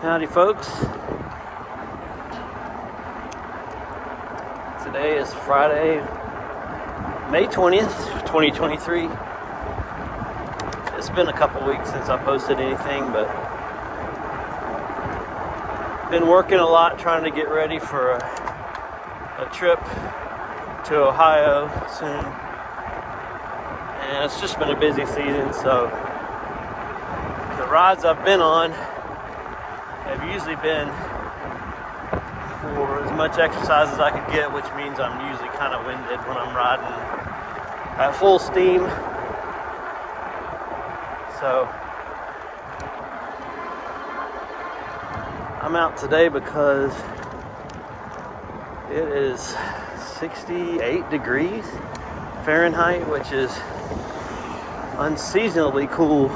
Howdy folks. Today is Friday, May 20th, 2023. It's been a couple weeks since I posted anything, but been working a lot trying to get ready for a trip to Ohio soon. And it's just been a busy season, so the rides I've been on have usually been for as much exercise as I could get, which means I'm usually kind of winded when I'm riding at full steam. So I'm out today because it is 68 degrees Fahrenheit, which is unseasonably cool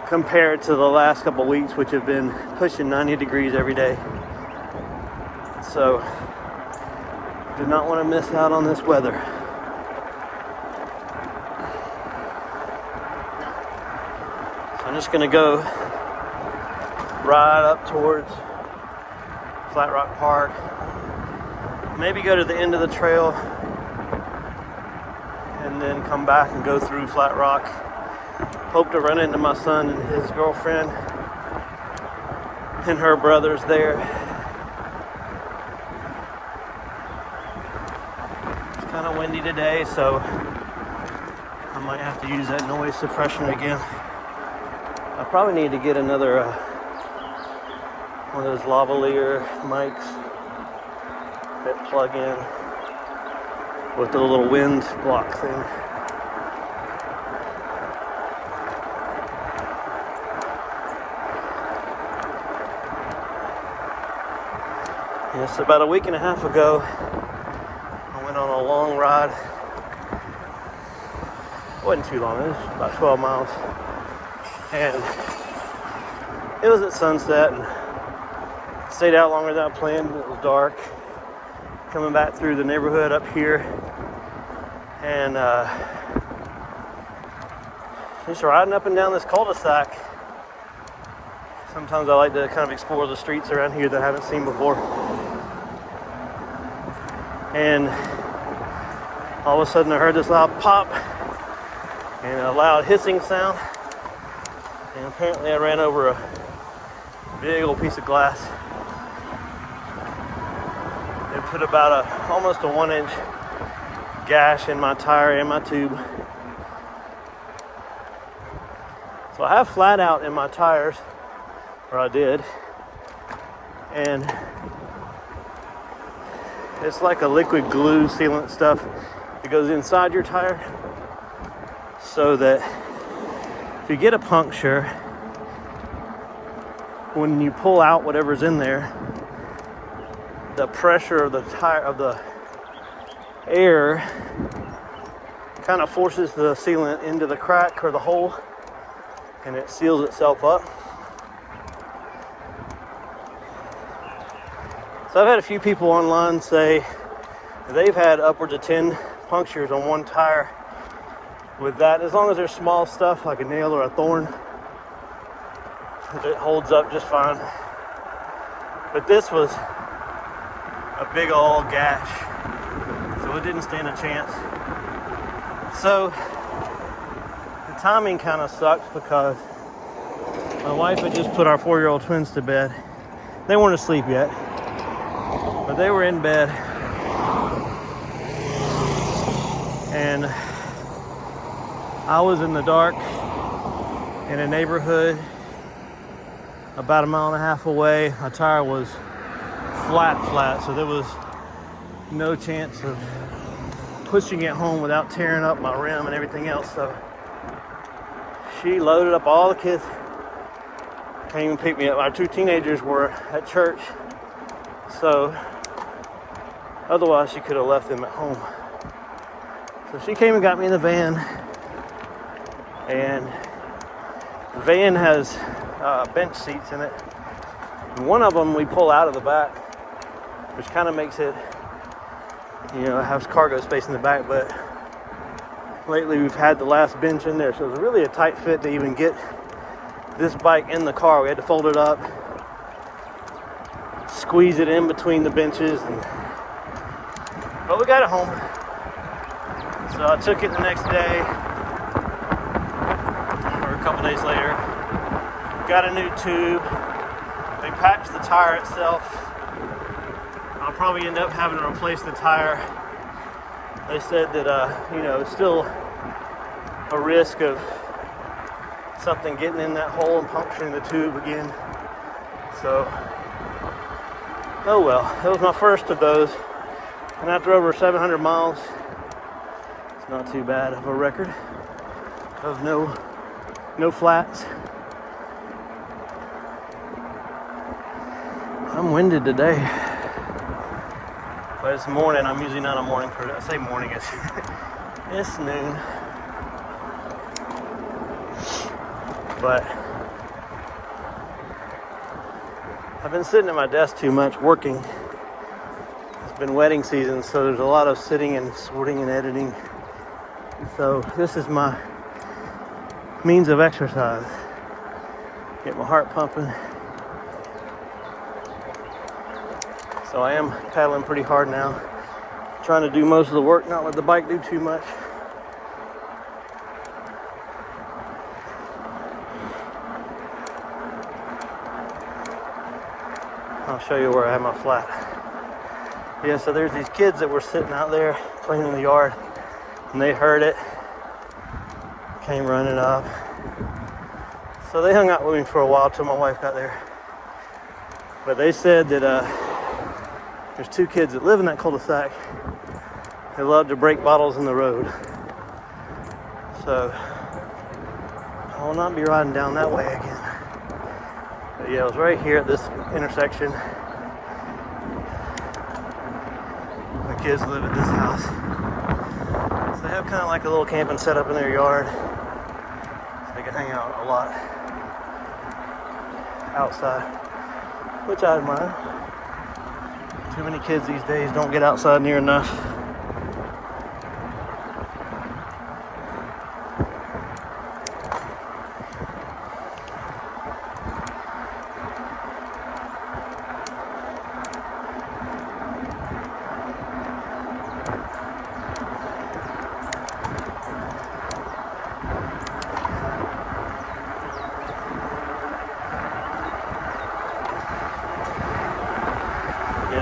compared to the last couple weeks, which have been pushing 90 degrees every day. So, do not want to miss out on this weather. So I'm just going to go ride up towards Flat Rock Park. Maybe go to the end of the trail and then come back and go through Flat Rock. Hope to run into my son and his girlfriend and her brothers there. It's kind of windy today, so I might have to use that noise suppression again. I probably need to get another one of those lavalier mics that plug in with the little wind block thing. Yes, about a week and a half ago, I went on a long ride. It wasn't too long, it was about 12 miles. And it was at sunset and stayed out longer than I planned. It was dark. Coming back through the neighborhood up here. And just riding up and down this cul-de-sac. Sometimes I like to kind of explore the streets around here that I haven't seen before. And all of a sudden I heard this loud pop and a loud hissing sound. And apparently I ran over a big old piece of glass. It put about almost a 1-inch gash in my tire and my tube. So I have flat out in my tires, or I did, and it's like a liquid glue sealant stuff that goes inside your tire so that if you get a puncture, when you pull out whatever's in there, the pressure of the tire, of the air, kind of forces the sealant into the crack or the hole, and it seals itself up. So I've had a few people online say they've had upwards of 10 punctures on one tire with that. As long as there's small stuff like a nail or a thorn, it holds up just fine. But this was a big old gash, so it didn't stand a chance. So the timing kind of sucks because my wife had just put our 4-year-old twins to bed. They weren't asleep yet, but they were in bed, and I was in the dark in a neighborhood about 1.5 miles away. My tire was flat, so there was no chance of pushing it home without tearing up my rim and everything else. So she loaded up all the kids, came and picked me up. Our 2 teenagers were at church, so otherwise she could have left them at home. So she came and got me in the van, and the van has bench seats in it. And one of them we pull out of the back, which kind of makes it, it has cargo space in the back, but lately we've had the last bench in there, so it's really a tight fit to even get this bike in the car. We had to fold it up, squeeze it in between the benches, but we got it home. So I took it the next day, or a couple days later. Got a new tube. They patched the tire itself. I'll probably end up having to replace the tire. They said that, it's still a risk of something getting in that hole and puncturing the tube again. So, oh well. That was my first of those. And after over 700 miles, it's not too bad of a record of no flats. I'm winded today. But it's morning. I'm usually not a morning person. I say morning, it's noon. But I've been sitting at my desk too much working. It's been wedding season, so there's a lot of sitting and sorting and editing. So this is my means of exercise. Get my heart pumping. So I am pedaling pretty hard now. Trying to do most of the work, not let the bike do too much. I'll show you where I have my flat. Yeah, so there's these kids that were sitting out there playing in the yard, and they heard it, came running up. So they hung out with me for a while till my wife got there. But they said that there's two kids that live in that cul-de-sac. They love to break bottles in the road. So I will not be riding down that way again. But yeah, it was right here at this intersection. The kids live at this house. So they have kind of like a little camping setup in their yard. So they can hang out a lot outside, which I admire. Too many kids these days don't get outside near enough.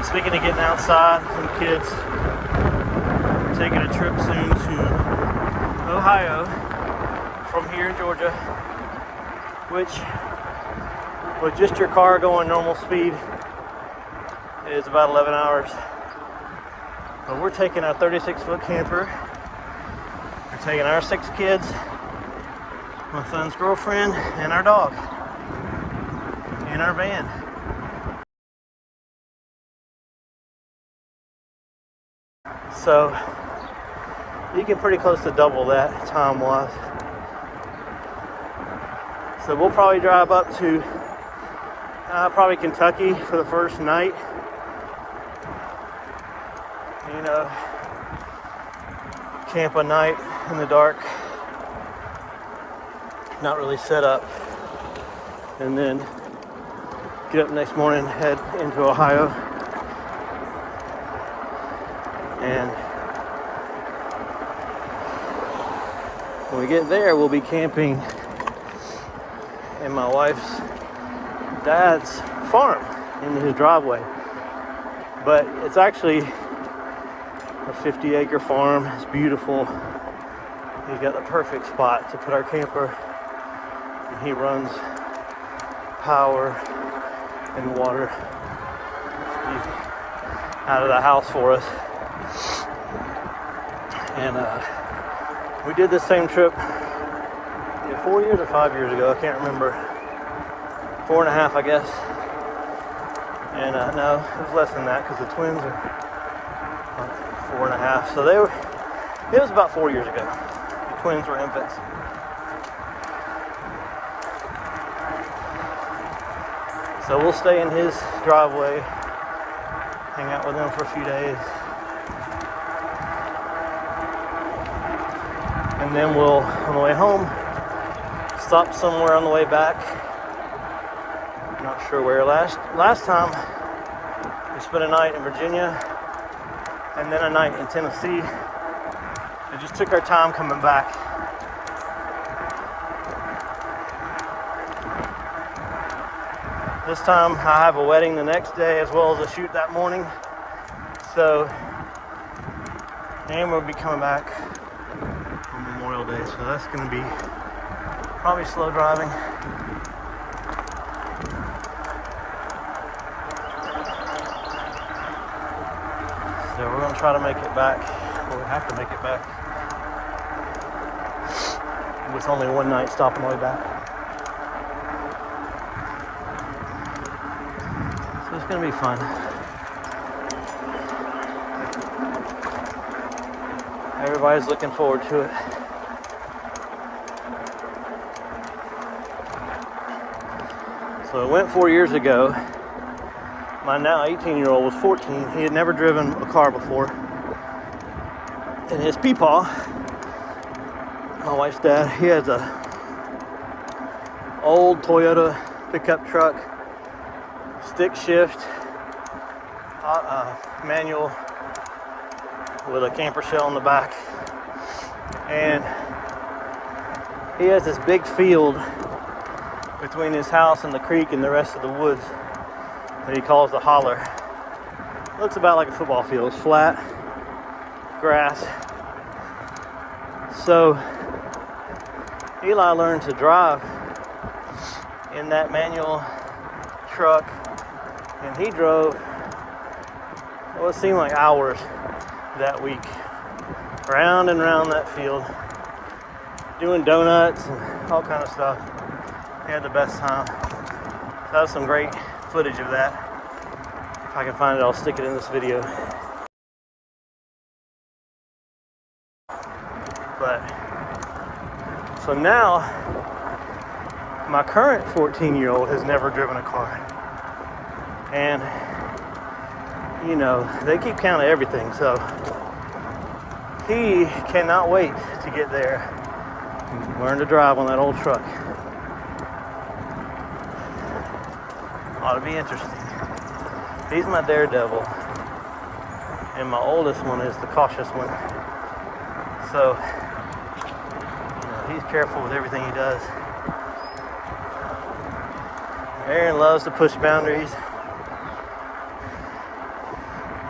Speaking of getting outside, some kids are taking a trip soon to Ohio from here in Georgia, which with just your car going normal speed is about 11 hours. But we're taking our 36-foot camper. We're taking our 6 kids, my son's girlfriend, and our dog in our van. So you get pretty close to double that time-wise. So we'll probably drive up to probably Kentucky for the first night. Camp a night in the dark, not really set up, and then get up next morning, head into Ohio. And when we get there, we'll be camping in my wife's dad's farm in his driveway. But it's actually a 50-acre farm. It's beautiful. He's got the perfect spot to put our camper. And he runs power and water out of the house for us. And we did this same trip 4 years or 5 years ago. I can't remember. 4.5, I guess. And no, it was less than that because the twins are 4.5. So it was about 4 years ago. The twins were infants. So we'll stay in his driveway, hang out with him for a few days. And then we'll, on the way home, stopped somewhere on the way back. Not sure where. Last time we spent a night in Virginia and then a night in Tennessee. We just took our time coming back. This time I have a wedding the next day as well as a shoot that morning. So, and we'll be coming back on Memorial Day. So that's going to be probably slow driving. So we're going to try to make it back. Well, we have to make it back with only one night stop on the way back. So it's going to be fun. Everybody's looking forward to it. So it went 4 years ago. My now 18-year-old was 14. He had never driven a car before. And his peepaw, my wife's dad, he has a old Toyota pickup truck, stick shift, manual with a camper shell in the back. And he has this big field between his house and the creek and the rest of the woods that he calls the holler. It looks about like a football field. It's flat, grass. So Eli learned to drive in that manual truck, and he drove, well, it seemed like hours that week, round and round that field, doing donuts and all kind of stuff. He had the best time. So that was some great footage of that. If I can find it, I'll stick it in this video. But so now my current 14-year-old has never driven a car, and you know, they keep count of everything, so he cannot wait to get there and learn to drive on that old truck. Ought to be interesting. He's my daredevil, and my oldest one is the cautious one. So, you know, he's careful with everything he does. Aaron loves to push boundaries,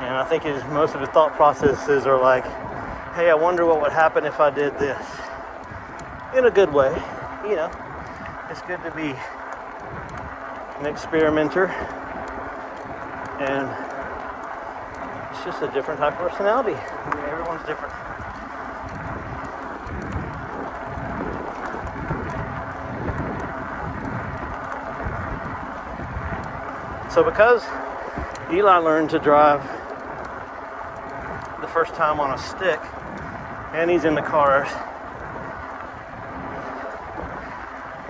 and I think most of his thought processes are like, hey, I wonder what would happen if I did this. In a good way, you know. It's good to be an experimenter, and it's just a different type of personality. I mean, everyone's different. So because Eli learned to drive the first time on a stick, and he's in the cars,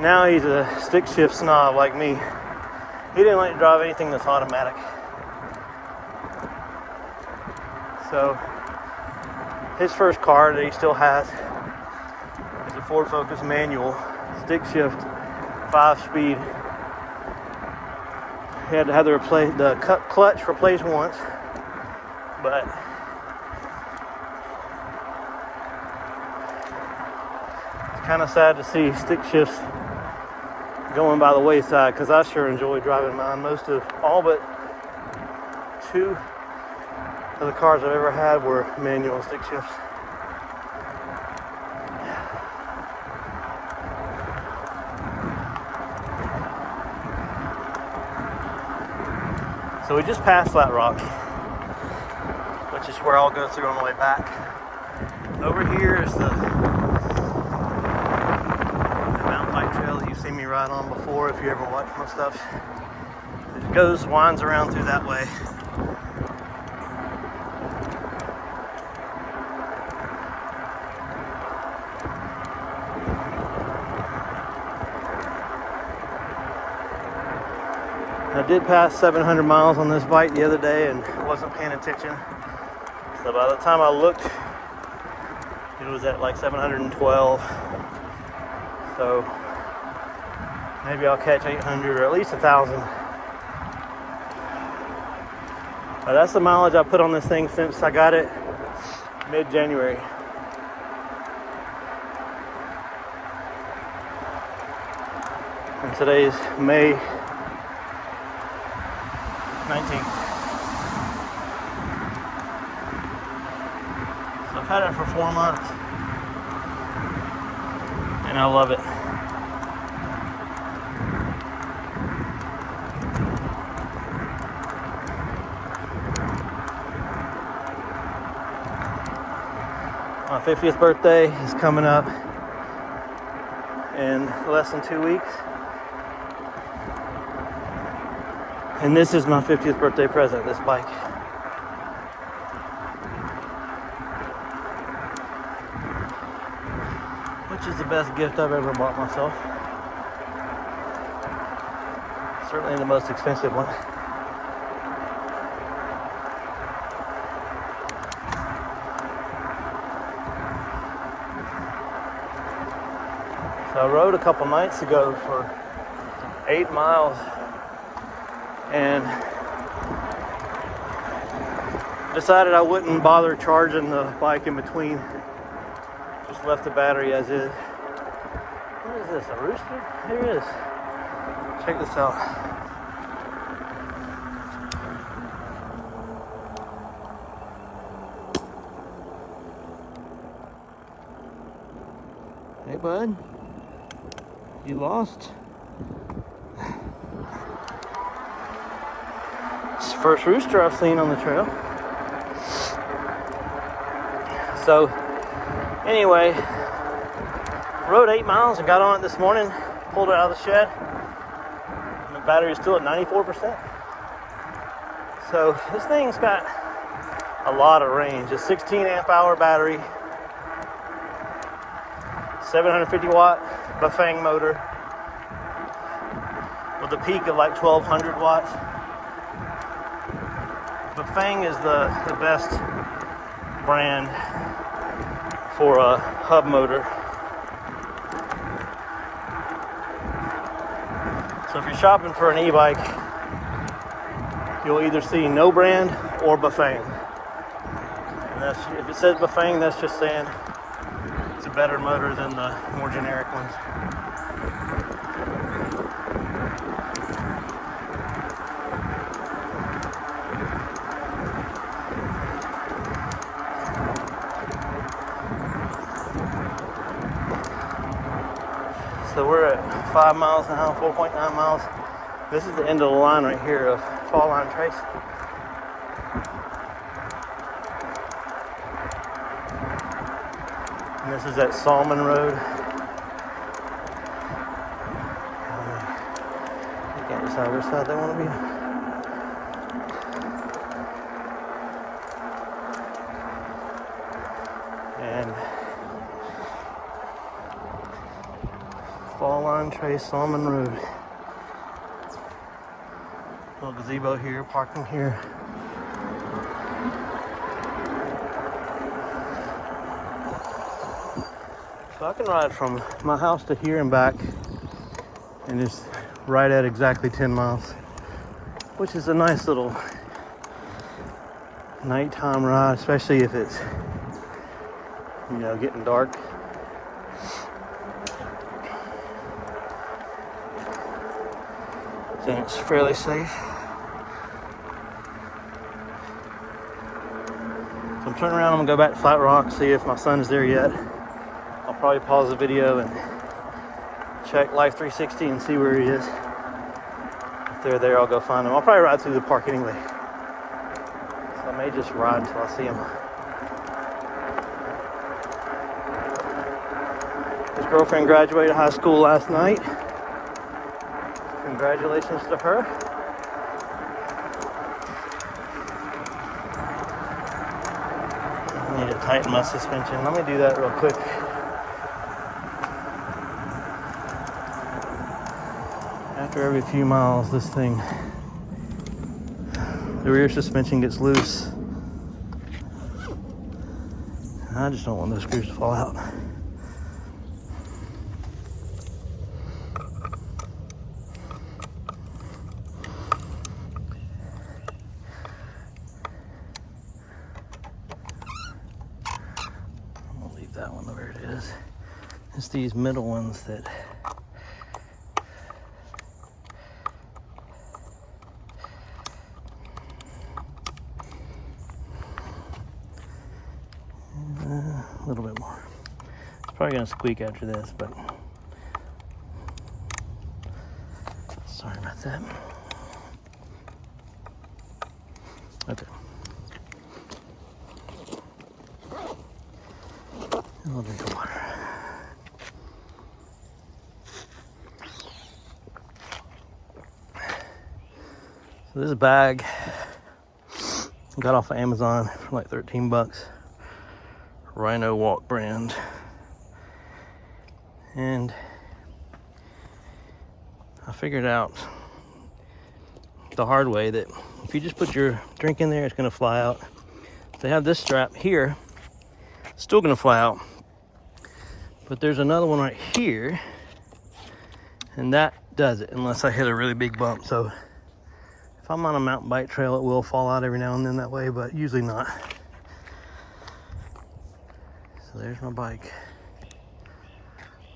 now he's a stick shift snob like me. He didn't like to drive anything that's automatic. So his first car that he still has is a Ford Focus manual, stick shift, 5-speed. He had to have the clutch replaced once, but it's kind of sad to see stick shifts going by the wayside, because I sure enjoy driving mine. All but 2 of the cars I've ever had were manual stick shifts. So we just passed Flat Rock, which is where I'll go through on the way back. Over here is the mountain bike trail that you've seen me ride on before if you ever watched my stuff. It winds around through that way. I did pass 700 miles on this bike the other day and wasn't paying attention. So by the time I looked, it was at like 712. So Maybe I'll catch 800 or at least 1,000. That's the mileage I put on this thing since I got it mid-January. And today's May 19th. So I've had it for 4 months and I love it. My 50th birthday is coming up in less than 2 weeks. And this is my 50th birthday present, this bike. Which is the best gift I've ever bought myself. Certainly the most expensive one. So I rode a couple nights ago for 8 miles and decided I wouldn't bother charging the bike in between. Just left the battery as is. What is this, a Rooster? Here it is. Check this out. Hey bud, you lost? It's the first rooster I've seen on the trail. So anyway, rode 8 miles and got on it this morning, pulled it out of the shed. The battery is still at 94%. So this thing's got a lot of range. A 16 amp hour battery, 750 watt Bafang motor with a peak of like 1200 watts. Bafang is the best brand for a hub motor. So if you're shopping for an e-bike, you'll either see no brand or Bafang. And that's, if it says Bafang, that's just saying it's a better motor than the more generic ones. So we're at 5 miles now, 4.9 miles. This is the end of the line right here of Fall Line Trace. And this is at Psalmond Rd. They can't decide which side they want to be. And Fall Line Trace, Psalmond Rd. Little gazebo here, parking here. So I can ride from my house to here and back, and it's right at exactly 10 miles, which is a nice little nighttime ride, especially if it's, you know, getting dark. Then it's fairly safe. So I'm turning around, I'm gonna go back to Flat Rock, see if my son is there yet. I'll probably pause the video and check Life 360 and see where he is. If they're there, I'll go find him. I'll probably ride through the park anyway. So I may just ride until I see him. His girlfriend graduated high school last night. Congratulations to her. I need to tighten my suspension. Let me do that real quick. After every few miles, this thing, the rear suspension gets loose. I just don't want those screws to fall out. these middle ones that a little bit more. It's probably gonna squeak after this, but sorry about that. Okay. A little drink of water. So this bag I got off of Amazon for like 13 bucks. Rhino Walk brand. And I figured out the hard way that if you just put your drink in there, it's gonna fly out. If they have this strap here, it's still gonna fly out. But there's another one right here, and that does it unless I hit a really big bump. So if I'm on a mountain bike trail, it will fall out every now and then that way, but usually not. So there's my bike.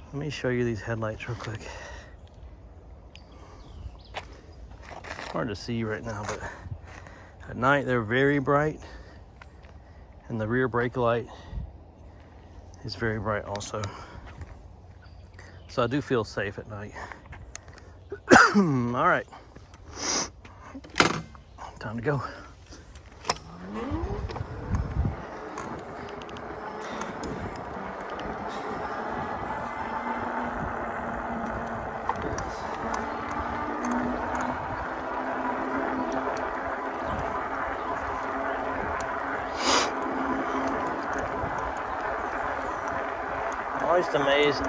Let me show you these headlights real quick. It's hard to see right now, but at night they're very bright, and the rear brake light is very bright also. So I do feel safe at night. All right, time to go.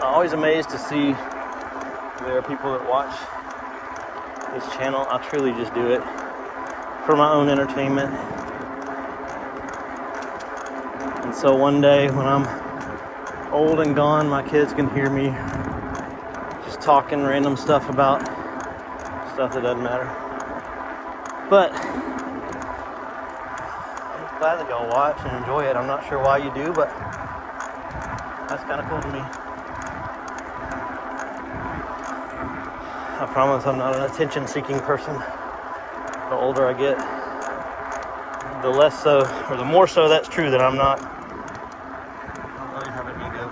Always amazed to see there are people that watch this channel. I truly just do it for my own entertainment. And so one day when I'm old and gone, my kids can hear me just talking random stuff about stuff that doesn't matter. But I'm glad that y'all watch and enjoy it. I'm not sure why you do, but that's kind of cool to me. I promise I'm not an attention-seeking person. The older I get, the less so, or the more so that's true that I don't really have an ego.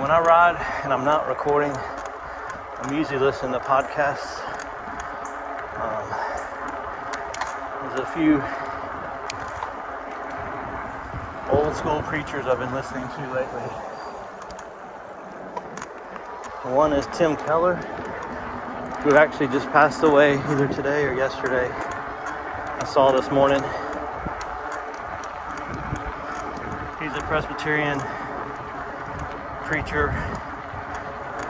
When I ride and I'm not recording, I'm usually listening to podcasts. There's a few old school preachers I've been listening to lately. One is Tim Keller, who actually just passed away either today or yesterday. I saw this morning. He's a Presbyterian preacher.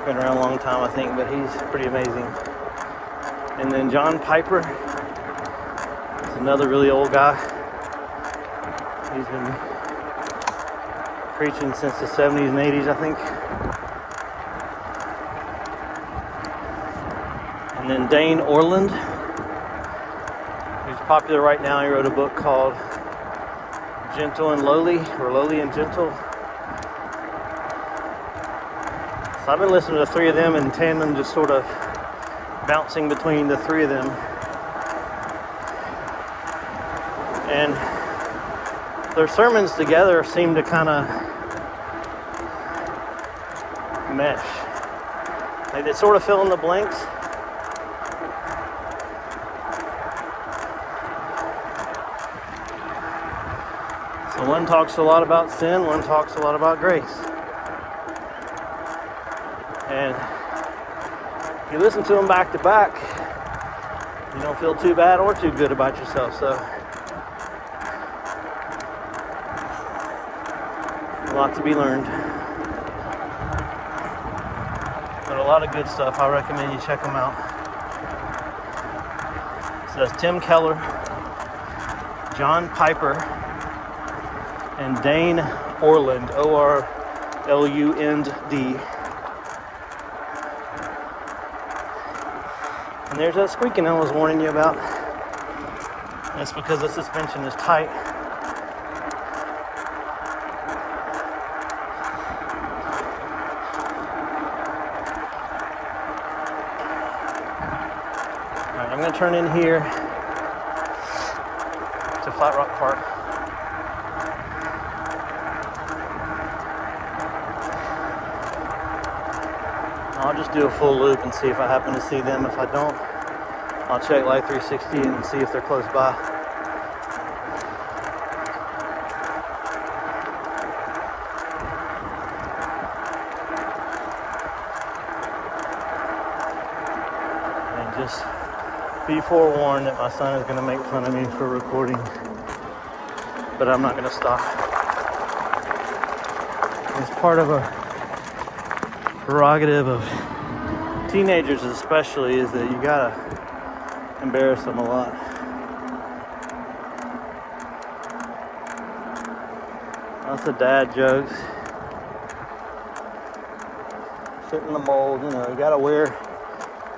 Been around a long time, I think, but he's pretty amazing. And then John Piper is another really old guy. He's been preaching since the 70s and 80s, I think. And then Dane Orland, who's popular right now. He wrote a book called Gentle and Lowly, or Lowly and Gentle. So I've been listening to the three of them in tandem, just sort of bouncing between the three of them. And their sermons together seem to kind of mesh. Like they sort of fill in the blanks. So one talks a lot about sin, one talks a lot about grace. And you listen to them back to back, you don't feel too bad or too good about yourself. So a lot to be learned, but a lot of good stuff. I recommend you check them out. So that's Tim Keller, John Piper, and Dane Orland, O-R-L-U-N-D. And there's that squeaking I was warning you about. That's because the suspension is tight. Alright, I'm going to turn in here to Flat Rock Park. I'll just do a full loop and see if I happen to see them. If I don't, I'll check Life 360 and see if they're close by. And just be forewarned that my son is going to make fun of me for recording, but I'm not going to stop. It's part of a prerogative of teenagers especially, is that you gotta embarrass them a lot. Lots of dad jokes. Fit in the mold, you know, you gotta wear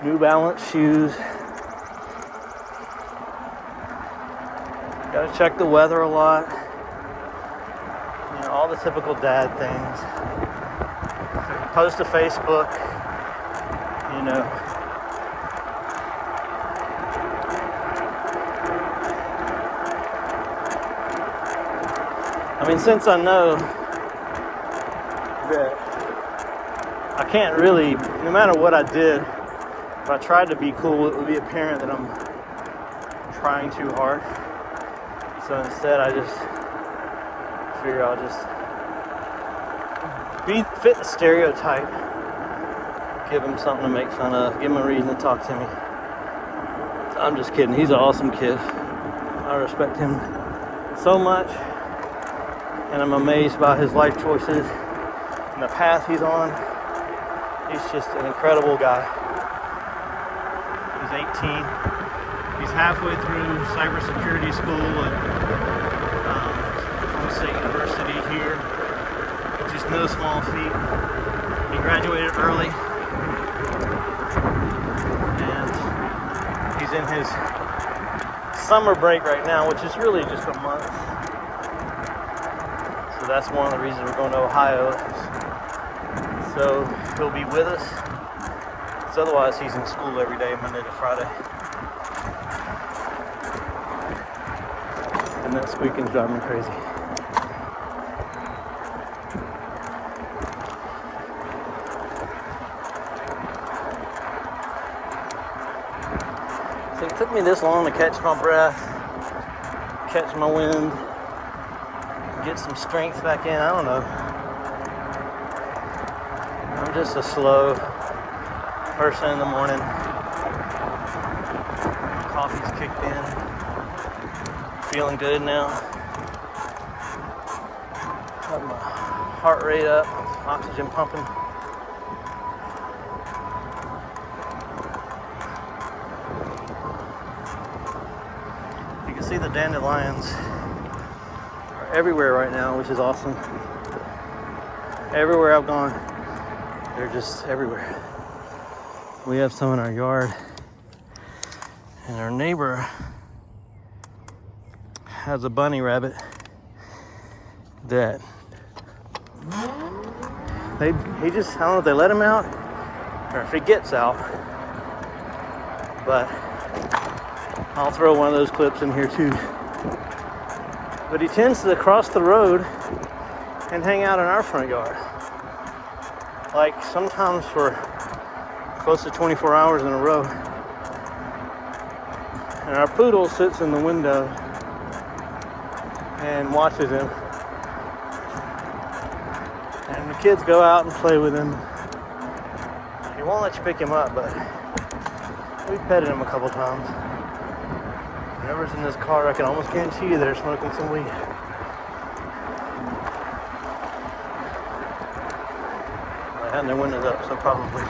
New Balance shoes. Gotta check the weather a lot. You know, all the typical dad things. Post to Facebook, you know. I mean, since I know that I can't really, no matter what I did, if I tried to be cool, it would be apparent that I'm trying too hard. So instead, I just figure I'll just fit the stereotype, give him something to make fun of, give him a reason to talk to me. I'm just kidding. He's an awesome kid. I respect him so much, and I'm amazed by his life choices and the path he's on. He's just an incredible guy. He's 18. He's halfway through cybersecurity school at Oklahoma State University here. Just no small feat. He graduated early, and he's in his summer break right now, which is really just a month. So that's one of the reasons we're going to Ohio. So he'll be with us, because otherwise he's in school every day, Monday to Friday. And that squeaking's driving me crazy. So it took me this long to catch my breath, catch my wind, get some strength back in. I don't know. I'm just a slow person in the morning. Coffee's kicked in. Feeling good now. Got my heart rate up, oxygen pumping. See, the dandelions are everywhere right now, which is awesome. Everywhere I've gone, they're just everywhere. We have some in our yard, and our neighbor has a bunny rabbit that he just, I don't know if they let him out or if he gets out, but I'll throw one of those clips in here too. But he tends to cross the road and hang out in our front yard. Like sometimes for close to 24 hours in a row. And our poodle sits in the window and watches him. And the kids go out and play with him. He won't let you pick him up, but we petted him a couple times. Whoever's in this car, I can almost guarantee you they're smoking some weed. They had their windows up, so probably,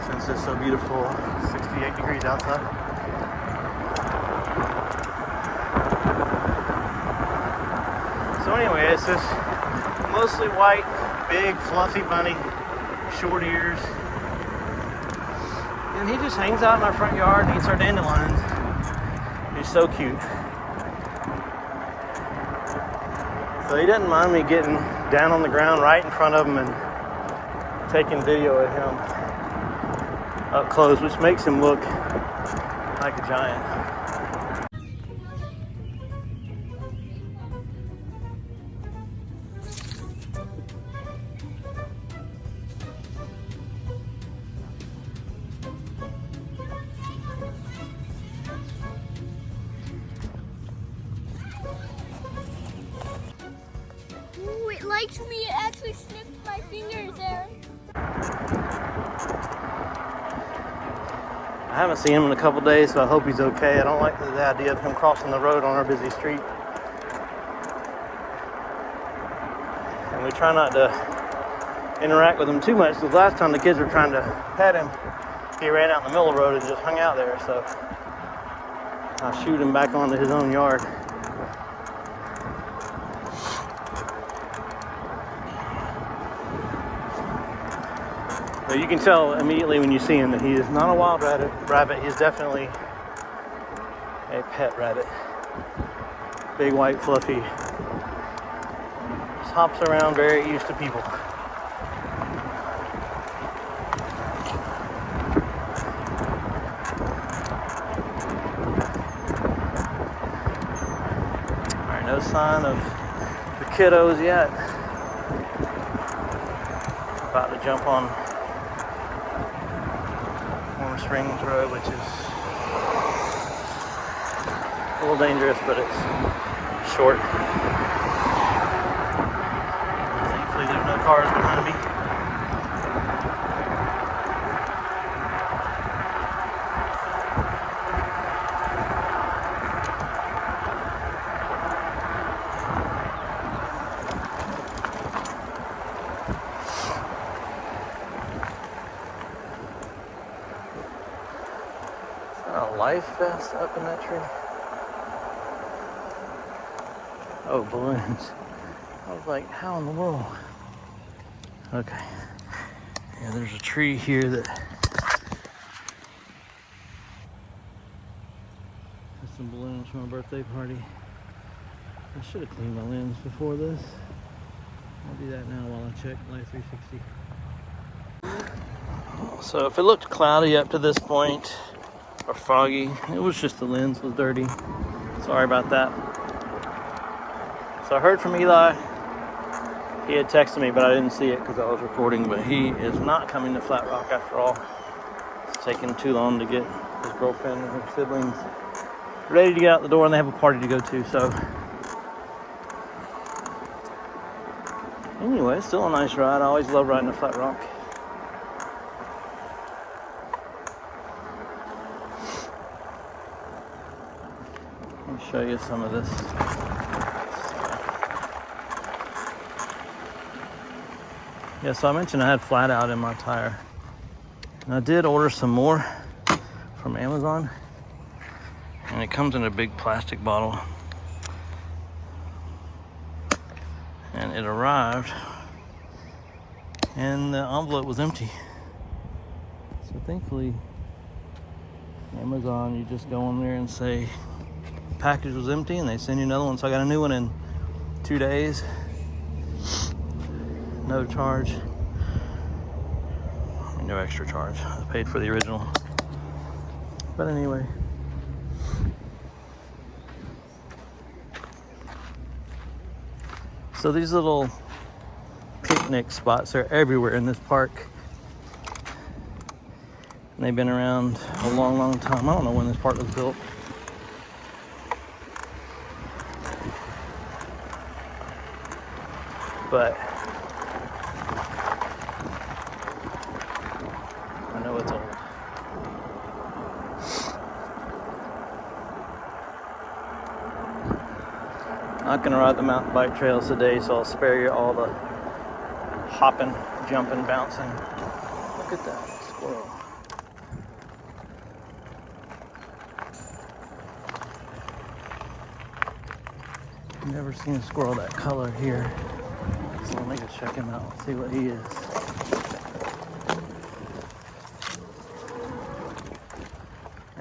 since it's so beautiful, 68 degrees outside. So anyway, it's this mostly white, big, fluffy bunny, short ears. And he just hangs out in our front yard and eats our dandelions. He's so cute. So he doesn't mind me getting down on the ground right in front of him and taking video of him up close, which makes him look like a giant. Ooh, it likes me. It actually snipped my fingers, Aaron. I haven't seen him in a couple days, so I hope he's okay. I don't like the idea of him crossing the road on our busy street. And we try not to interact with him too much, because last time the kids were trying to pet him, he ran out in the middle of the road and just hung out there, so I shoot him back onto his own yard. So you can tell immediately when you see him that he is not a wild rabbit. He's definitely a pet rabbit. Big, white, fluffy. Just hops around, very used to people. All right, no sign of the kiddos yet. About to jump on Springs Road, which is a little dangerous, but it's short. Thankfully, there's no cars behind me. A life vest up in that tree. Oh, balloons. I was like, how in the world? Okay. Yeah, there's a tree here that has some balloons from a birthday party. I should have cleaned my lens before this. I'll do that now while I check Life 360. So if it looked cloudy up to this point, or foggy, it was just the lens was dirty. Sorry about that. So I heard from Eli. He had texted me, but I didn't see it because I was recording. But he is not coming to Flat Rock after all. It's taking too long to get his girlfriend and her siblings ready to get out the door, and they have a party to go to. So anyway, it's still a nice ride. I always love riding to Flat Rock. Let me show you some of this. Yeah, so I mentioned I had flat out in my tire. And I did order some more from Amazon. And it comes in a big plastic bottle. And it arrived. And the envelope was empty. So thankfully, Amazon, you just go in there and say, package was empty, and they send you another one. So I got a new one in 2 days. No charge. I mean, no extra charge. I paid for the original. But anyway. So these little picnic spots are everywhere in this park. And they've been around a long, long time. I don't know when this park was built. But I know it's old. Not gonna ride the mountain bike trails today, so I'll spare you all the hopping, jumping, bouncing. Look at that squirrel. Never seen a squirrel that color here. So let me go check him out, see what he is.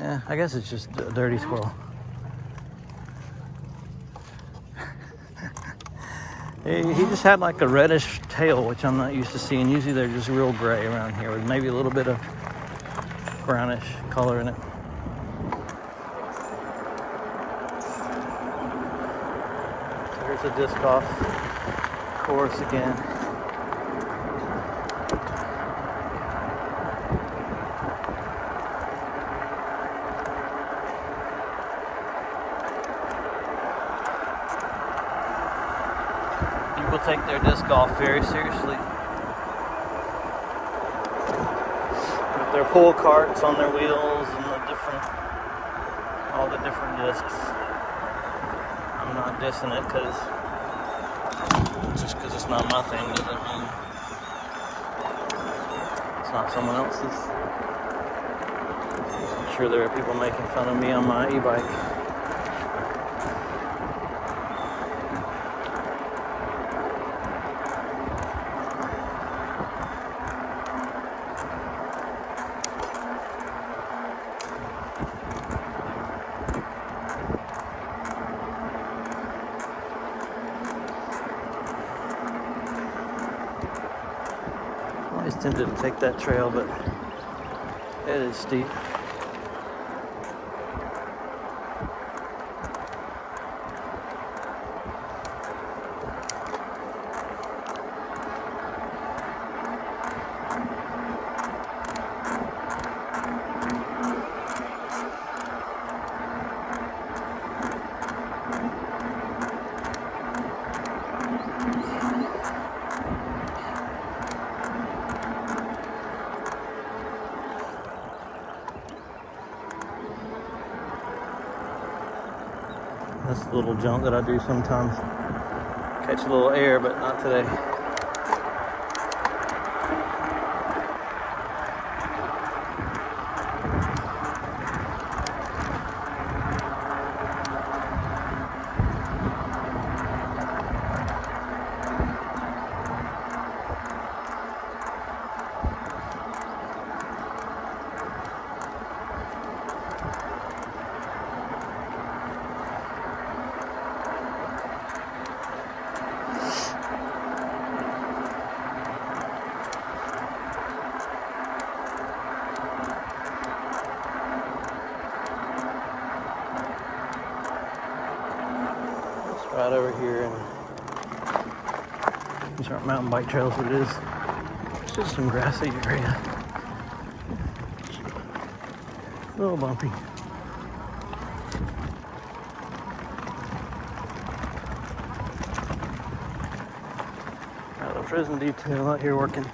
Yeah, I guess it's just a dirty squirrel. He just had like a reddish tail, which I'm not used to seeing. Usually they're just real gray around here with maybe a little bit of brownish color in it. So here's a disc golf course again. People take their disc golf very seriously. With their pull carts on their wheels and all the different discs. I'm not dissing it just because it's not my thing doesn't mean it's not someone else's. I'm sure there are people making fun of me on my e-bike. I was tempted to take that trail, but it is steep. That's a little jump that I do sometimes. Catch a little air, but not today. Right over here, and these aren't mountain bike trails, but it is. It's just some grassy area. A little bumpy. Got a prison detail out here working.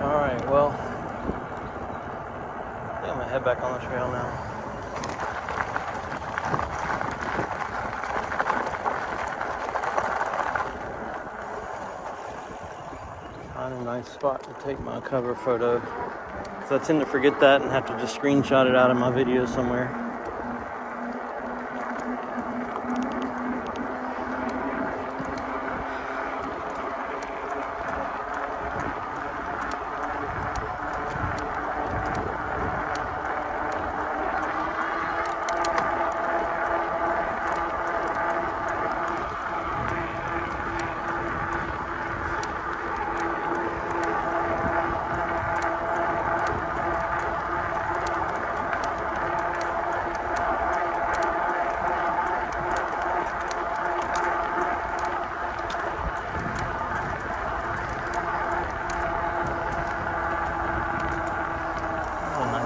Alright, well, I think I'm gonna head back on the trail now. Find a nice spot to take my cover photo. So I tend to forget that and have to just screenshot it out of my video somewhere.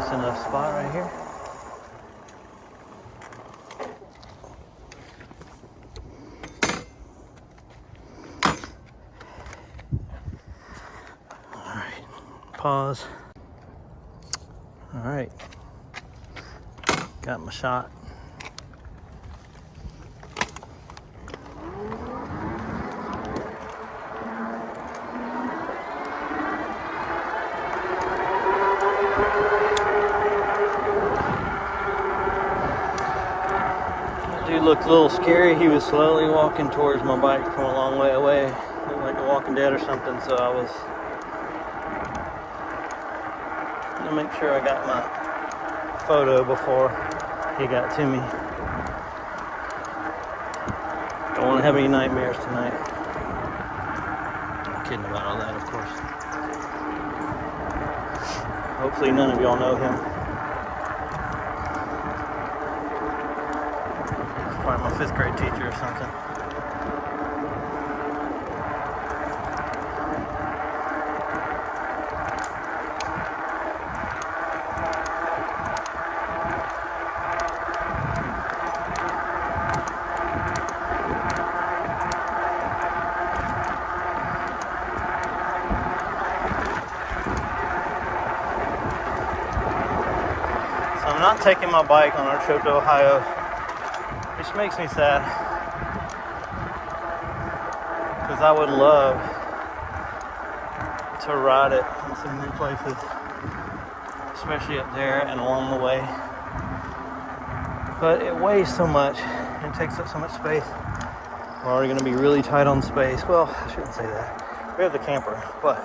Enough spot right here. Pause. All right, got my shot. Dude looked a little scary. He was slowly walking towards my bike from a long way away. Looked like a Walking Dead or something, so I was gonna make sure I got my photo before he got to me. Don't want to have any nightmares tonight. I'm kidding about all that, of course. Hopefully none of y'all know him. Probably my 5th grade teacher or something. So I'm not taking my bike on our trip to Ohio, which makes me sad, because I would love to ride it in some new places, especially up there and along the way. But it weighs so much and it takes up so much space. We're already going to be really tight on space. Well, I shouldn't say that. We have the camper, but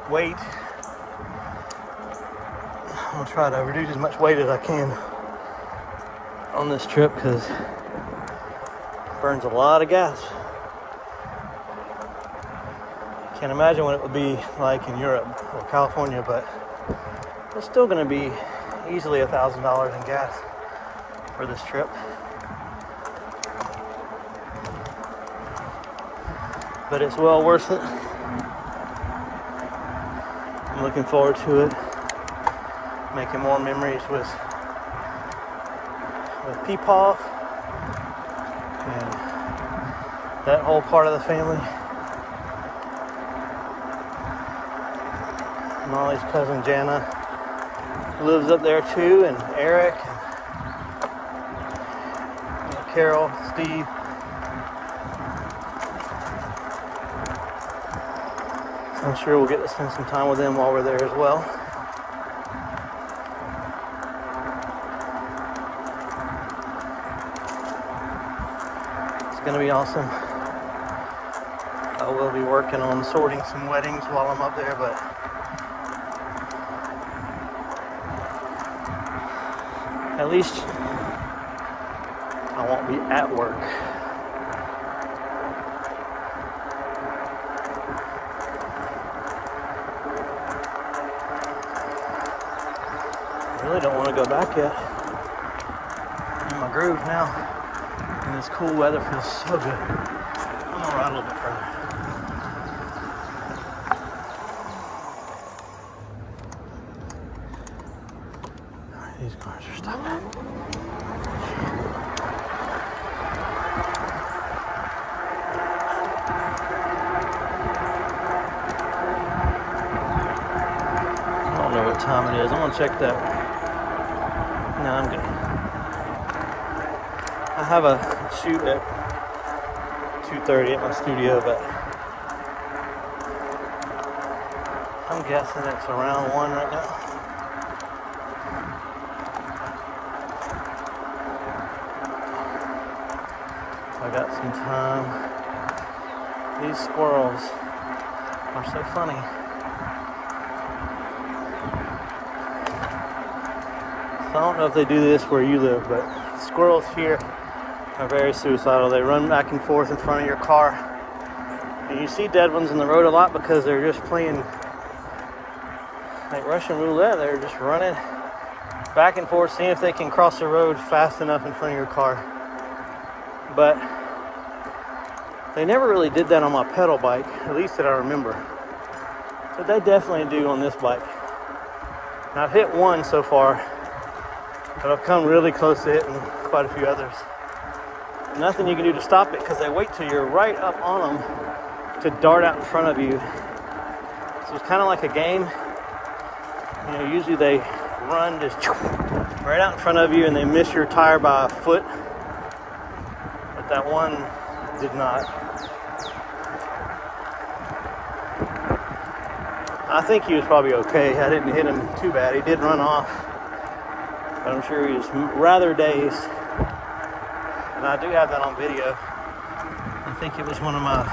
weight, I'm going to try to reduce as much weight as I can on this trip, because it burns a lot of gas. Can't imagine what it would be like in Europe or California, but it's still going to be easily $1,000 in gas for this trip. But it's well worth it. I'm looking forward to it, making more memories with Peepaw and that whole part of the family. Molly's cousin Jana lives up there too, and Eric, and Carol, Steve. So I'm sure we'll get to spend some time with them while we're there as well. It's going to be awesome. I will be working on sorting some weddings while I'm up there, but at least I won't be at work. I really don't want to go back yet. I'm in my groove now, and this cool weather feels so good. I'm gonna ride a little bit further. Alright, these cars are stopping. I don't know what time it is. I'm gonna check that. No, I'm good. I have a shoot at 2:30 at my studio, but I'm guessing it's around 1 right now. I got some time. These squirrels are so funny. So I don't know if they do this where you live, but squirrels here are very suicidal. They run back and forth in front of your car. And you see dead ones in the road a lot because they're just playing like Russian roulette. They're just running back and forth, seeing if they can cross the road fast enough in front of your car. But they never really did that on my pedal bike, at least that I remember. But they definitely do on this bike. And I've hit one so far, but I've come really close to hitting quite a few others. Nothing you can do to stop it because they wait till you're right up on them to dart out in front of you. So So it's kind of like a game. You know, usually they run just right out in front of you and they miss your tire by a foot. But that one did not. I think he was probably okay. I didn't hit him too bad. He did run off. But I'm sure he was rather dazed. And I do have that on video. I think it was one of my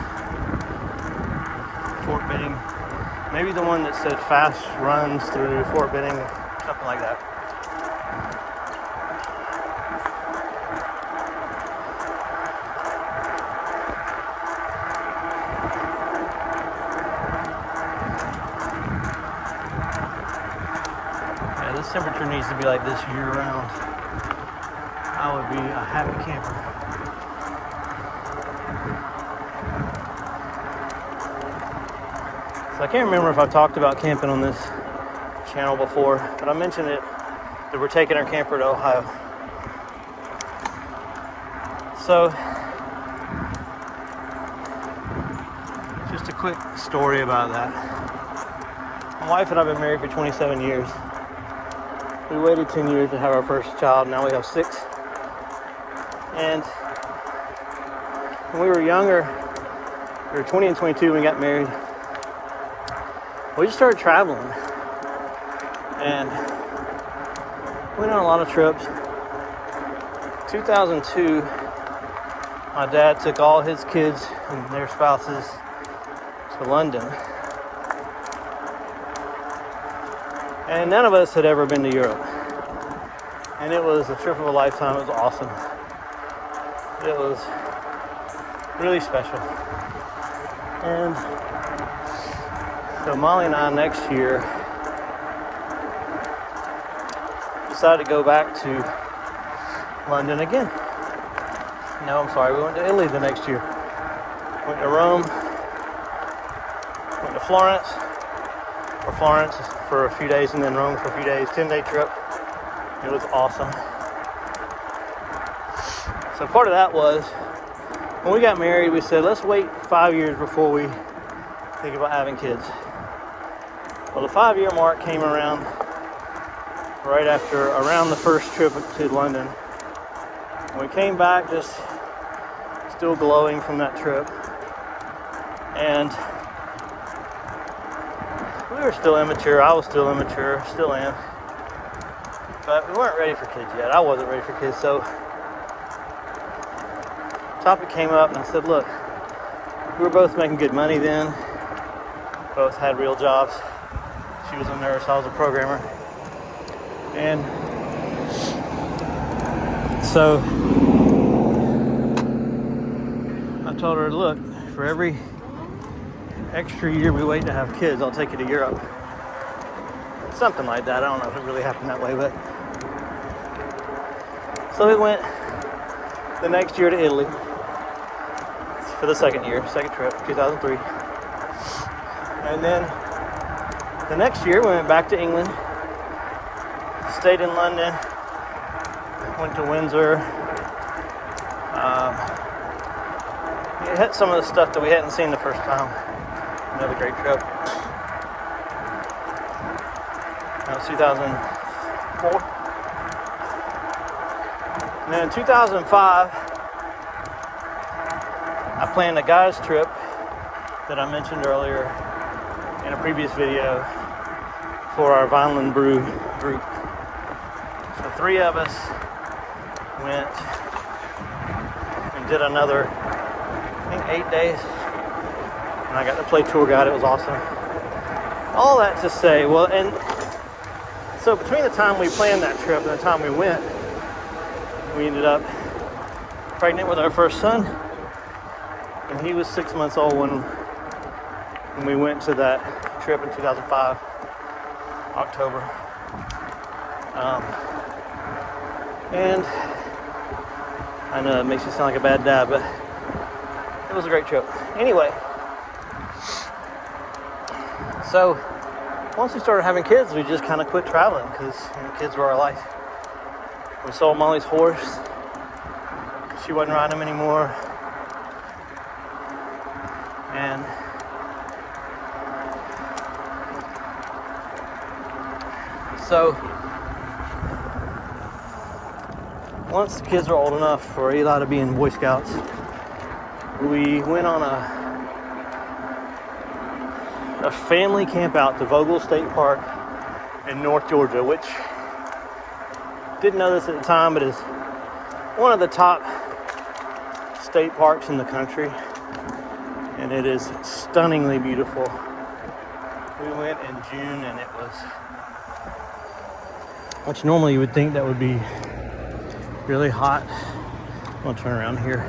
Fort Benning. Maybe the one that said fast runs through Fort Benning, something like that. Yeah, this temperature needs to be like this year round. I would be a happy camper. So I can't remember if I've talked about camping on this channel before, but I mentioned it that we're taking our camper to Ohio. So, just a quick story about that. My wife and I have been married for 27 years. We waited 10 years to have our first child, now we have 6. And when we were younger, we were 20 and 22 when we got married. We just started traveling and went on a lot of trips. 2002, my dad took all his kids and their spouses to London. And none of us had ever been to Europe. And it was a trip of a lifetime. It was awesome. It was really special. And so Molly and I next year decided to go back to London again. No, I'm sorry, we went to Italy the next year. Went to Rome, went to Florence for a few days and then Rome for a few days, 10-day trip. It was awesome. So part of that was, when we got married, we said, let's wait 5 years before we think about having kids. Well, the 5-year mark came around right after, around the first trip to London. We came back just still glowing from that trip. And we were still immature. I was still immature, still am. But we weren't ready for kids yet. I wasn't ready for kids. So the topic came up and I said, look, we were both making good money then. Both had real jobs. She was a nurse, I was a programmer. And so I told her, look, for every extra year we wait to have kids, I'll take you to Europe. Something like that. I don't know if it really happened that way, but so we went the next year to Italy for the second trip, 2003. And then the next year we went back to England, stayed in London, went to Windsor. We hit some of the stuff that we hadn't seen the first time. Another great trip. That was 2004. And then in 2005, I planned a guys trip that I mentioned earlier in a previous video for our Vitilan brew group. So 3 of us went and did another, I think 8 days. And I got to play tour guide. It was awesome. All that to say, well, and so between the time we planned that trip and the time we went, we ended up pregnant with our first son. And he was 6 months old when we went to that trip in 2005, October. And I know it makes you sound like a bad dad, but it was a great trip. Anyway, so once we started having kids, we just kind of quit traveling because kids were our life. We sold Molly's horse. She wasn't riding him anymore. And So once the kids were old enough for Eli to be in Boy Scouts, we went on a family camp out to Vogel State Park in North Georgia, which, didn't know this at the time, but is one of the top state parks in the country, and it is stunningly beautiful. We went in June, and it was, which normally you would think that would be really hot. I'm gonna turn around here,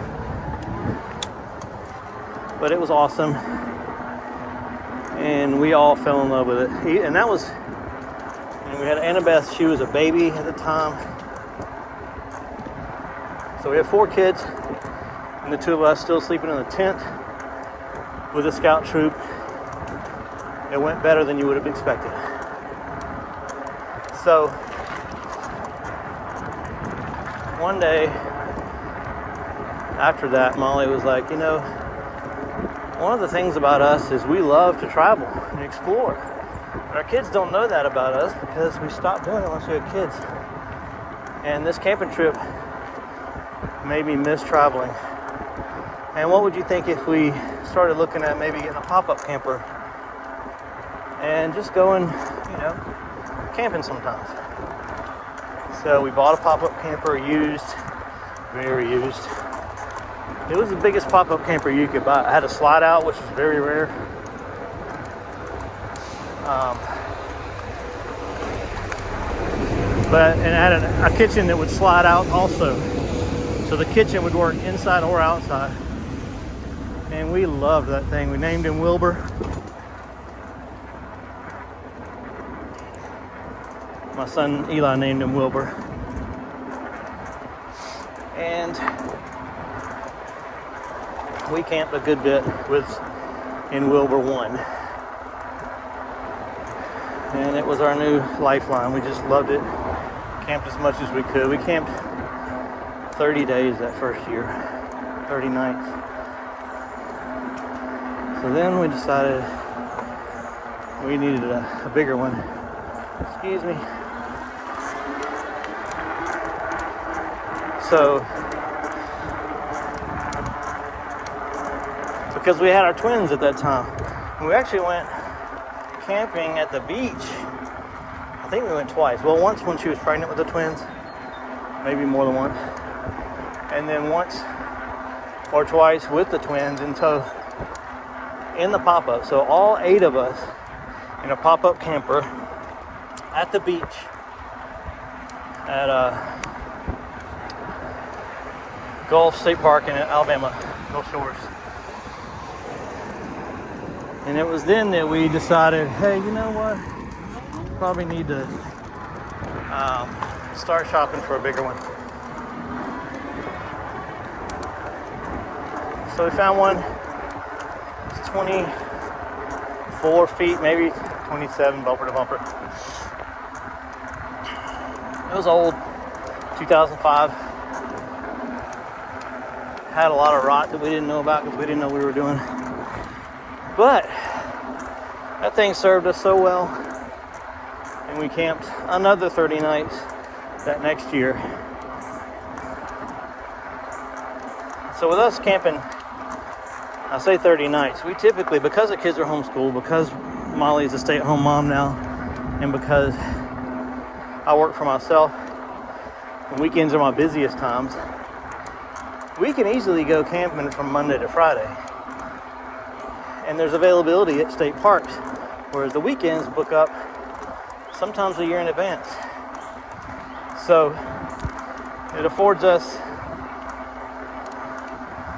but it was awesome, and we all fell in love with it. And that was, we had Annabeth. She was a baby at the time, so we had 4 kids, and the 2 of us still sleeping in the tent with a scout troop. It went better than you would have expected. So one day after that, Molly was like, you know, one of the things about us is we love to travel and explore. But our kids don't know that about us because we stopped doing it once we had kids. And this camping trip made me miss traveling. And what would you think if we started looking at maybe getting a pop-up camper and just going, you know, camping sometimes? So we bought a pop-up camper, used, very used. It was the biggest pop-up camper you could buy. I had a slide out, which is very rare. But it had a kitchen that would slide out also. So the kitchen would work inside or outside. And we loved that thing. We named him Wilbur. My son Eli named him Wilbur. And we camped a good bit in Wilbur 1. And it was our new lifeline. We just loved it. Camped as much as we could. We camped 30 days that first year, 30 nights. So then we decided we needed a bigger one. Excuse me. So, because we had our twins at that time, and we actually went camping at the beach. I think we went twice. Well, once when she was pregnant with the twins, maybe more than once, and then once or twice with the twins in tow in the pop-up. So all 8 of us in a pop-up camper at the beach at Gulf State Park in Alabama, Gulf Shores. And it was then that we decided, hey, you know what? Probably need to start shopping for a bigger one. So we found one. It's 24 feet, maybe 27, bumper to bumper. It was old, 2005. Had a lot of rot that we didn't know about because we didn't know what we were doing. But that thing served us so well, and we camped another 30 nights that next year. So with us camping, I say 30 nights, we typically, because the kids are homeschooled, because Molly's a stay-at-home mom now, and because I work for myself, and weekends are my busiest times, we can easily go camping from Monday to Friday. And there's availability at state parks, whereas the weekends book up sometimes a year in advance. So it affords us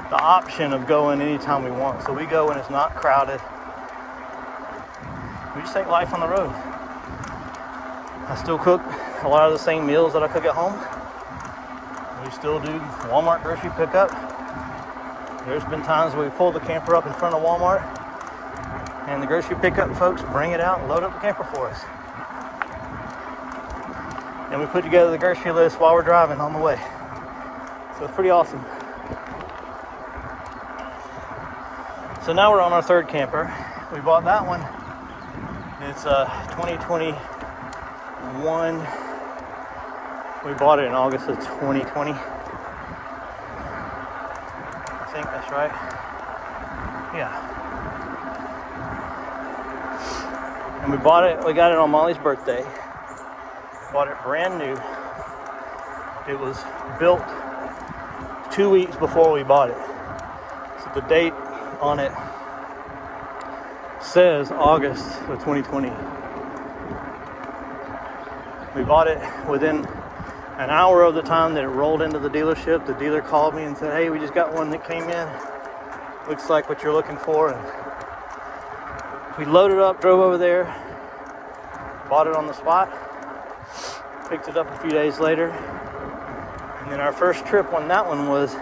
the option of going anytime we want. So we go when it's not crowded. We just take life on the road. I still cook a lot of the same meals that I cook at home. We still do Walmart grocery pickup. There's been times where we pull the camper up in front of Walmart and the grocery pickup folks bring it out and load up the camper for us. And we put together the grocery list while we're driving on the way. So it's pretty awesome. So now we're on our 3rd camper. We bought that one. It's a 2021 one. We bought it in August of 2020. I think that's right. Yeah. And we got it on Molly's birthday. Bought it brand new. It was built 2 weeks before we bought it. So the date on it says August of 2020. We bought it within an hour of the time that it rolled into the dealership. The dealer called me and said, hey, we just got one that came in. Looks like what you're looking for. And we loaded up, drove over there, bought it on the spot, picked it up a few days later. And then our first trip on that one was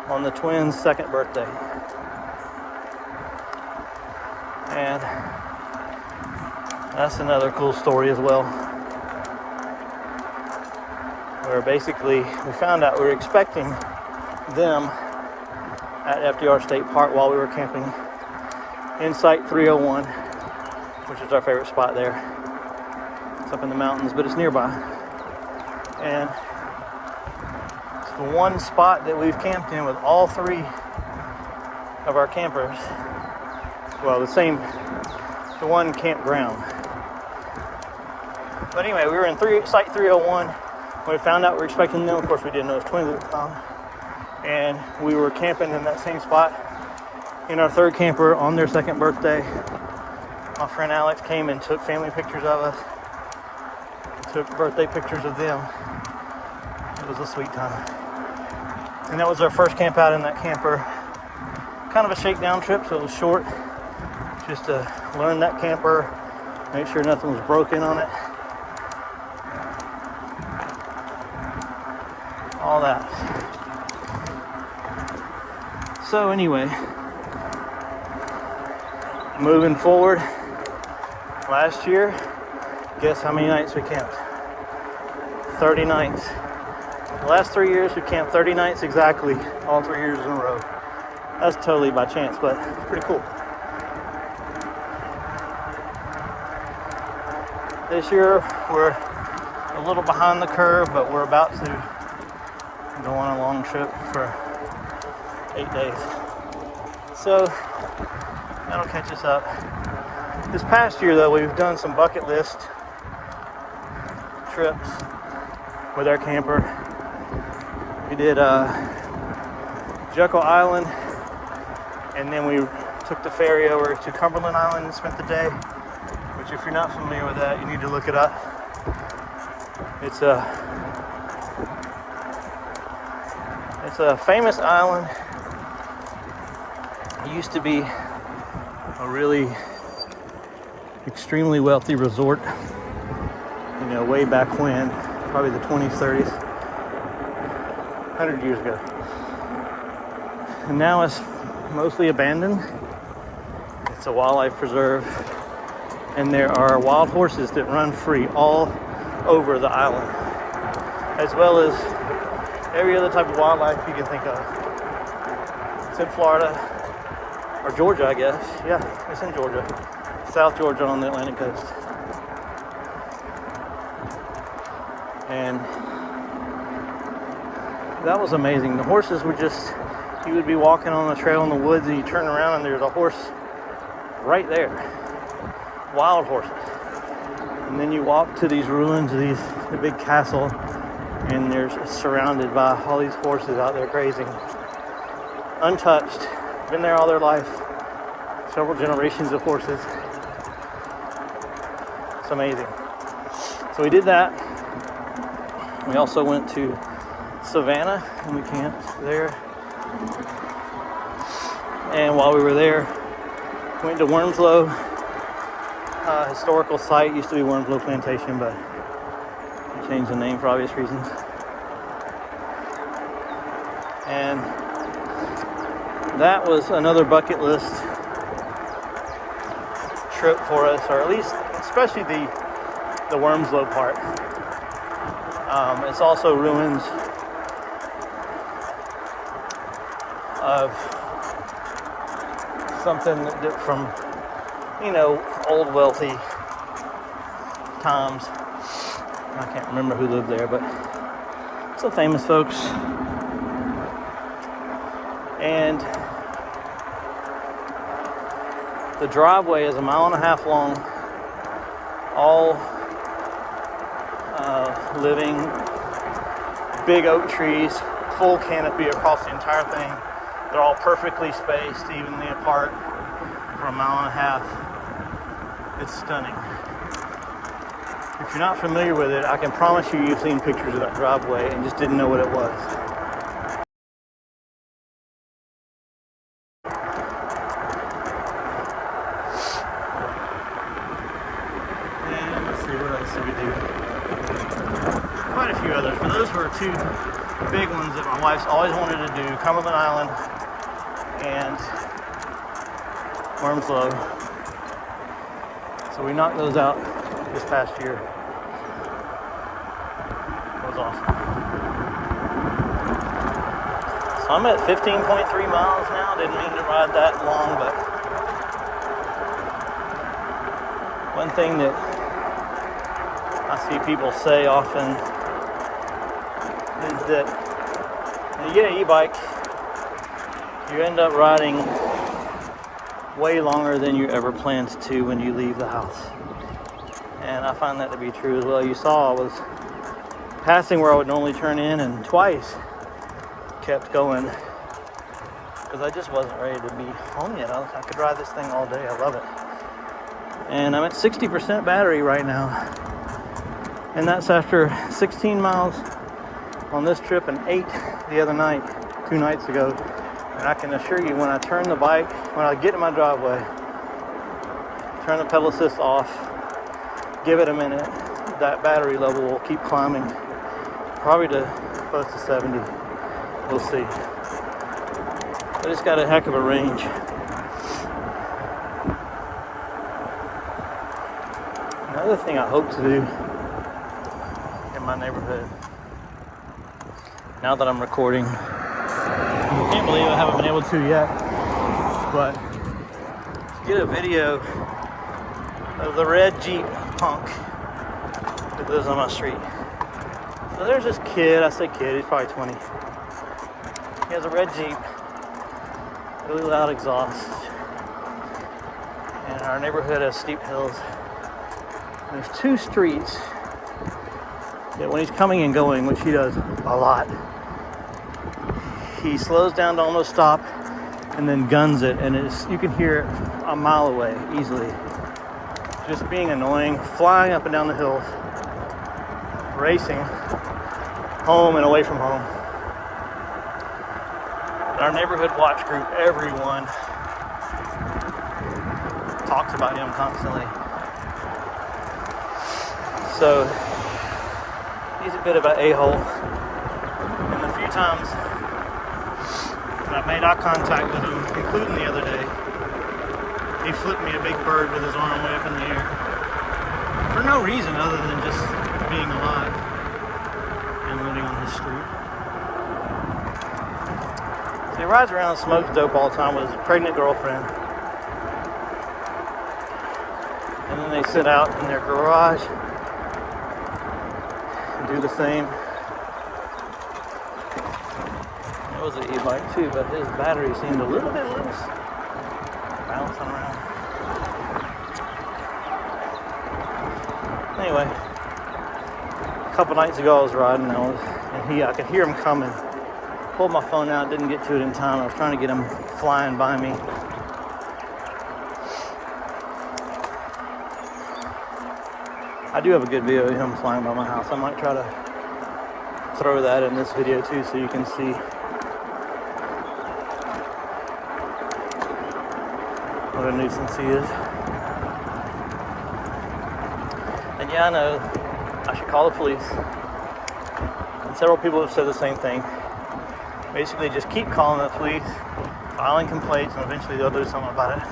on the twins' second birthday. And that's another cool story as well. Where basically we found out we were expecting them at FDR State Park while we were camping in Site 301, which is our favorite spot there. It's up in the mountains, but it's nearby. And it's the one spot that we've camped in with all three of our campers. Well, the one campground. But anyway, we were in Site 301. When we found out we were expecting them, of course we didn't know it was twins at the time. And we were camping in that same spot in our third camper on their second birthday. My friend Alex came and took family pictures of us. Took birthday pictures of them. It was a sweet time. And that was our first camp out in that camper. Kind of a shakedown trip, so it was short. Just to learn that camper, make sure nothing was broken on it. All that. So anyway, moving forward, last year, guess how many nights we camped? 30 nights. The last 3 years we camped 30 nights exactly, all 3 years in a row. That's totally by chance, but it's pretty cool. This year we're a little behind the curve, but we're about to go on a long trip for 8 days. So that'll catch us up. This past year though, we've done some bucket list trips with our camper. We did Jekyll Island, and then we took the ferry over to Cumberland Island and spent the day, which if you're not familiar with that, you need to look it up. It's a famous island. It used to be a really extremely wealthy resort, you know, way back when, probably the 20s, 30s, 100 years ago. And now it's mostly abandoned. It's a wildlife preserve, and there are wild horses that run free all over the island, as well as every other type of wildlife you can think of. It's in Florida, or Georgia, I guess. Yeah, it's in Georgia. South Georgia on the Atlantic coast. And that was amazing. The horses were just, you would be walking on a trail in the woods and you turn around and there's a horse right there. Wild horses. And then you walk to these ruins of the big castle, and they're surrounded by all these horses out there grazing. Untouched. Been there all their life. Several generations of horses. It's amazing. So we did that. We also went to Savannah and we camped there. And while we were there, went to Wormslow. Historical site, used to be Wormslow Plantation, but we changed the name for obvious reasons. And that was another bucket list trip for us, or at least, especially the Wormslow part. It's also ruins of something that from, you know, old wealthy times. I can't remember who lived there, but some famous folks. And the driveway is 1.5 miles long, all living big oak trees, full canopy across the entire thing. They're all perfectly spaced, evenly apart for 1.5 miles. It's stunning. If you're not familiar with it, I can promise you you've seen pictures of that driveway and just didn't know what it was. And let's see, what else did we do? Quite a few others, but those were two big ones that my wife's always wanted to do: Cumberland Island and Worms Low. So we knocked those out this past year. It was awesome. So I'm at 15.3 miles now. Didn't mean to ride that long, but one thing that I see people say often is that when you get an e-bike, you end up riding way longer than you ever planned to when you leave the house. And I find that to be true as well. You saw I was passing where I would normally turn in, and twice kept going because I just wasn't ready to be home yet. I could ride this thing all day. I love it. And I'm at 60% battery right now. And that's after 16 miles on this trip and 8 the other night, 2 nights ago. And I can assure you, when I turn the bike, when I get in my driveway, turn the pedal assist off, give it a minute, that battery level will keep climbing, probably to close to 70. We'll see. But it's got a heck of a range. Another thing I hope to do in my neighborhood, now that I'm recording, I can't believe I haven't been able to yet, but get a video of the red Jeep punk that lives on my street. So there's this kid, I say kid, he's probably 20. He has a red Jeep, really loud exhaust, and our neighborhood has steep hills. And there's 2 streets that when he's coming and going, which he does a lot, he slows down to almost stop and then guns it, and you can hear it a mile away easily. Just being annoying, flying up and down the hills, racing home and away from home. Our neighborhood watch group, everyone talks about him constantly. So he's a bit of an a-hole. And the few times I made eye contact with him, including the other day, he flipped me a big bird with his arm way up in the air. For no reason other than just being alive and living on his street. So he rides around and smokes dope all the time with his pregnant girlfriend. And then they sit out in their garage and do the same. It was an e-bike too, but his battery seemed a little bit loose. Bouncing around. Anyway, a couple nights ago I was riding and I could hear him coming. Pulled my phone out, didn't get to it in time. I was trying to get him flying by me. I do have a good video of him flying by my house. I might try to throw that in this video too so you can see. What a nuisance he is. And yeah, I know I should call the police. And several people have said the same thing. Basically, just keep calling the police, filing complaints, and eventually they'll do something about it.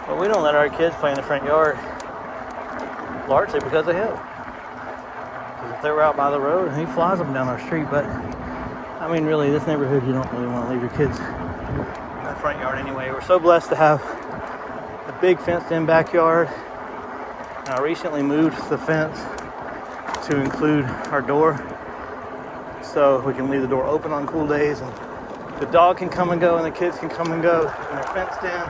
But we don't let our kids play in the front yard. largely because of him. Because if they were out by the road, he flies them down our street. But I mean, really, this neighborhood, you don't really want to leave your kids in the front yard anyway. We're so blessed to have a big fenced-in backyard. And I recently moved the fence to include our door, so we can leave the door open on cool days, and the dog can come and go, and the kids can come and go. And they're fenced in,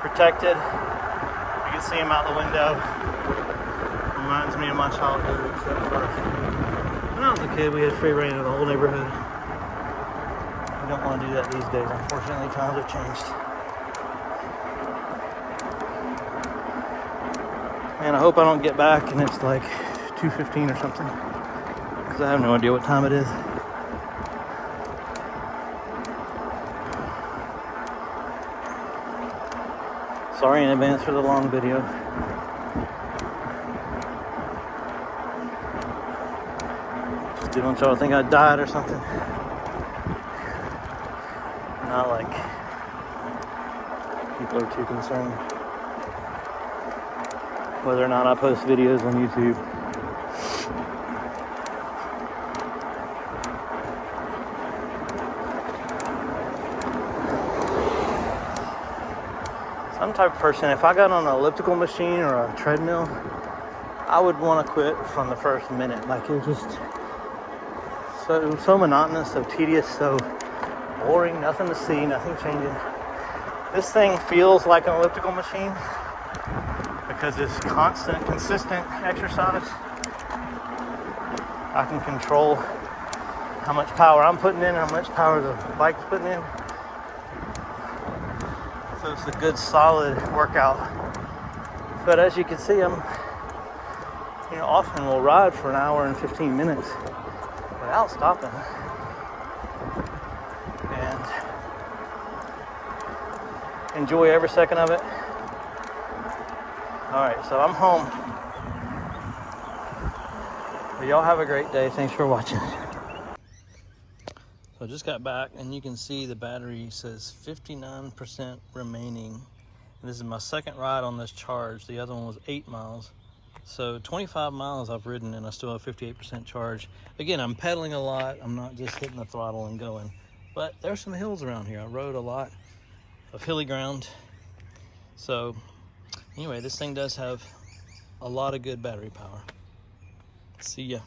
protected. You can see them out the window. Reminds me of my childhood, except for when I was a kid, we had free reign of the whole neighborhood. We don't want to do that these days. Unfortunately, times have changed. And I hope I don't get back and it's like 2:15 or something, because I have no idea what time it is. Sorry in advance for the long video. Just didn't want y'all to think I died or something. Not like people are too concerned whether or not I post videos on YouTube. I'm the type of person, if I got on an elliptical machine or a treadmill, I would want to quit from the first minute. Like, it was just so monotonous, so tedious, so boring, nothing to see, nothing changing. This thing feels like an elliptical machine because it's constant, consistent exercise. I can control how much power I'm putting in, how much power the bike's putting in. So it's a good, solid workout. But as you can see, often will ride for an hour and 15 minutes without stopping. And enjoy every second of it. All right, so I'm home. But y'all have a great day. Thanks for watching. So I just got back, and you can see the battery says 59% remaining. And this is my second ride on this charge. The other one was 8 miles. So 25 miles I've ridden, and I still have 58% charge. Again, I'm pedaling a lot. I'm not just hitting the throttle and going. But there's some hills around here. I rode a lot of hilly ground. So anyway, this thing does have a lot of good battery power. See ya.